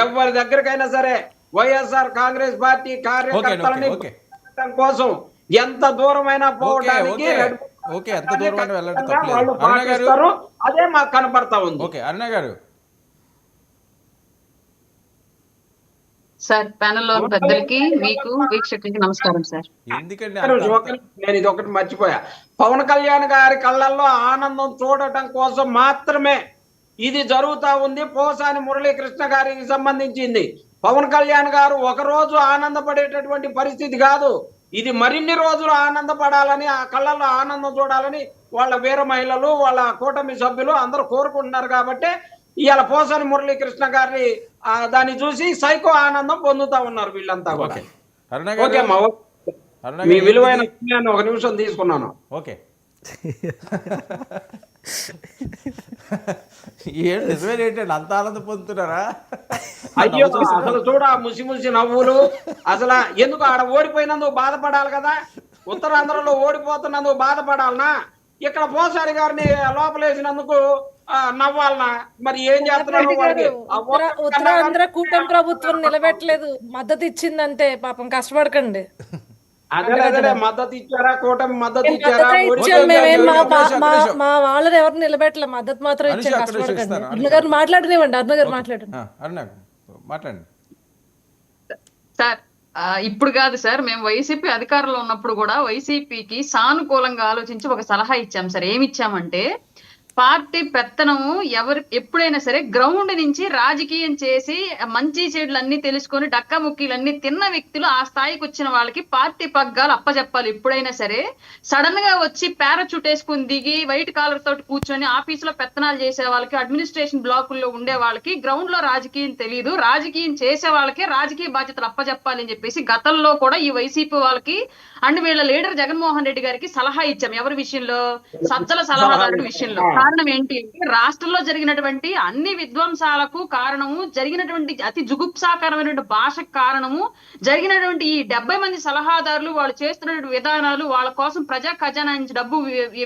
ఎవరి దగ్గరికైనా సరే వైఎస్ఆర్ కాంగ్రెస్ పార్టీ కార్యకర్తలని కోసం ఎంత దూరమైనా పోవడానికి ఎంత దూరం వెళ్ళండి వాళ్ళు పాటిస్తారు. అదే మాకు కనపడతా ఉంది. ఓకే అరుణ గారు. సార్ ప్యానెల్ లో పెద్దలకి మీకు వీక్షకులకి నమస్కారం సార్. ఎందుకండి నేను ఇది ఒకటి మర్చిపోయా. పవన్ కళ్యాణ్ గారి కళ్ళల్లో ఆనందం చూడటం కోసం మాత్రమే ఇది జరుగుతా ఉంది. పోసాని మురళీకృష్ణ గారికి సంబంధించింది. పవన్ కళ్యాణ్ గారు ఒక రోజు ఆనందపడేటటువంటి పరిస్థితి కాదు. ఇది మరిన్ని రోజులు ఆనందపడాలని, ఆ కళ్ళల్లో ఆనందం చూడాలని వాళ్ళ వీర మహిళలు, వాళ్ళ కూటమి సభ్యులు అందరూ కోరుకుంటున్నారు. కాబట్టి ఇవాళ పోసాని మురళీకృష్ణ గారిని దాన్ని చూసి సైకో ఆనందం పొందుతా ఉన్నారు వీళ్ళంతా కూడా. మీ విలువైన సమయాన్ని ఒక నిమిషం తీసుకున్నాను. ఓకే నిజమేంటండి అంత ఆనందం పొందుతున్నారా? అయ్యో అసలు చూడ ముసి ముసి నవ్వులు. అసలు ఎందుకు ఆడ ఓడిపోయినందుకు బాధపడాలి కదా, ఉత్తరాంధ్రలో ఓడిపోతున్నందుకు బాధపడాలనా, ఇక్కడ పోసారి గారిని లోపలేసినందుకు నవ్వాలనా? మరి ఏం చేస్తున్నారు? ఉత్తరాంధ్ర కూటమి ప్రభుత్వం నిలబెట్టలేదు, మద్దతు ఇచ్చిందంటే పాపం కష్టపడకండి. అదే మద్దతు ఇచ్చారా? కూటమి మద్దతు ఇచ్చారా? మా వాళ్ళని ఎవరు నిలబెట్టలే, మద్దతు మాత్రం ఇచ్చారు. కష్టపడకండి. అరుణ గారు మాట్లాడనివ్వండి. అరుణ గారు మాట్లాడండి. సార్ ఇప్పుడు కాదు సార్, మేము వైసీపీ అధికారంలో ఉన్నప్పుడు కూడా వైసీపీకి సానుకూలంగా ఆలోచించి ఒక సలహా ఇచ్చాం సార్. ఏమి ఇచ్చామంటే, పార్టీ పెత్తనము ఎప్పుడైనా సరే గ్రౌండ్ నుంచి రాజకీయం చేసి మంచి చెడులన్నీ తెలుసుకొని డక్కా ముక్కీలన్నీ తిన్న వ్యక్తులు ఆ స్థాయికి వచ్చిన వాళ్ళకి పార్టీ పగ్గాలు అప్పచెప్పాలి. ఎప్పుడైనా సరే సడన్ గా వచ్చి పారాచూట్ వేసుకుని దిగి వైట్ కాలర్ తోటి కూర్చొని ఆఫీసులో పెత్తనాలు చేసే వాళ్ళకి, అడ్మినిస్ట్రేషన్ బ్లాకుల్లో ఉండే వాళ్ళకి గ్రౌండ్ లో రాజకీయం తెలియదు. రాజకీయం చేసే వాళ్ళకే రాజకీయ బాధ్యతలు అప్పచెప్పాలి అని చెప్పేసి గతంలో కూడా ఈ వైసీపీ వాళ్ళకి అండ్ వీళ్ళ లీడర్ జగన్మోహన్ రెడ్డి గారికి సలహా ఇచ్చాం. ఎవరి విషయంలో? సజ్జల సలహాదారుడి విషయంలో. కారణం ఏంటి? రాష్ట్రంలో జరిగినటువంటి అన్ని విధ్వంసాలకు కారణము, జరిగినటువంటి అతి జుగుప్సాకరమైనటువంటి భాషకు కారణము, జరిగినటువంటి ఈ 70 మంది సలహాదారులు వాళ్ళు చేస్తున్నటువంటి విధానాలు, వాళ్ళ కోసం ప్రజా ఖజానా నుంచి డబ్బు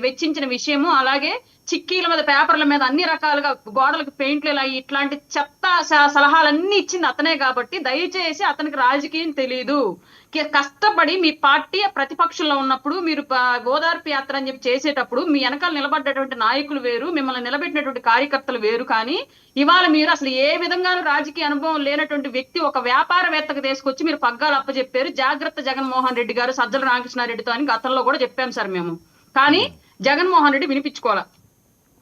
వెచ్చించిన విషయము, అలాగే చిక్కీల మీద పేపర్ల మీద అన్ని రకాలుగా గోడలకు పెయింట్లు ఇలా ఇట్లాంటి చెత్త సలహాలన్నీ ఇచ్చింది అతనే. కాబట్టి దయచేసి అతనికి రాజకీయం తెలియదు. కష్టపడి మీ పార్టీ ప్రతిపక్షంలో ఉన్నప్పుడు మీరు ఓదార్పు యాత్ర అని చెప్పి చేసేటప్పుడు మీ వెనకాల నిలబడ్డటువంటి నాయకులు వేరు, మిమ్మల్ని నిలబెట్టినటువంటి కార్యకర్తలు వేరు. కానీ ఇవాళ మీరు అసలు ఏ విధంగానూ రాజకీయ అనుభవం లేనటువంటి వ్యక్తి ఒక వ్యాపారవేత్తకు తీసుకొచ్చి మీరు పగ్గాలు అప్పచెప్పారు. జాగ్రత్త జగన్మోహన్ రెడ్డి గారు సజ్జల రామకృష్ణారెడ్డితో అని గతంలో కూడా చెప్పాం సార్ మేము. కానీ జగన్మోహన్ రెడ్డి వినిపించుకోవాలా.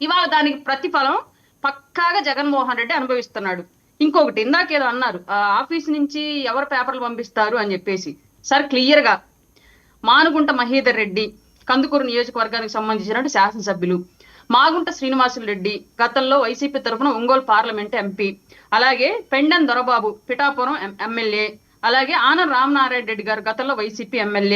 ఇవాళ దానికి ప్రతిఫలం పక్కాగా జగన్మోహన్ రెడ్డి అనుభవిస్తున్నాడు. ఇంకొకటి ఇందాకేదో అన్నారు, ఆఫీస్ నుంచి ఎవరు పేపర్లు పంపిస్తారు అని చెప్పేసి. సార్ క్లియర్ గా మానుగుంట మహేదర్ రెడ్డి కందుకూరు నియోజకవర్గానికి సంబంధించినటువంటి శాసనసభ్యులు, మాగుంట శ్రీనివాసులు రెడ్డి గతంలో వైసీపీ తరఫున ఒంగోలు పార్లమెంట్ ఎంపీ, అలాగే పెండెన్ దొరబాబు పిఠాపురం ఎమ్మెల్యే, అలాగే ఆనం రామనారాయణ రెడ్డి గారు గతంలో వైసీపీ ఎమ్మెల్యే.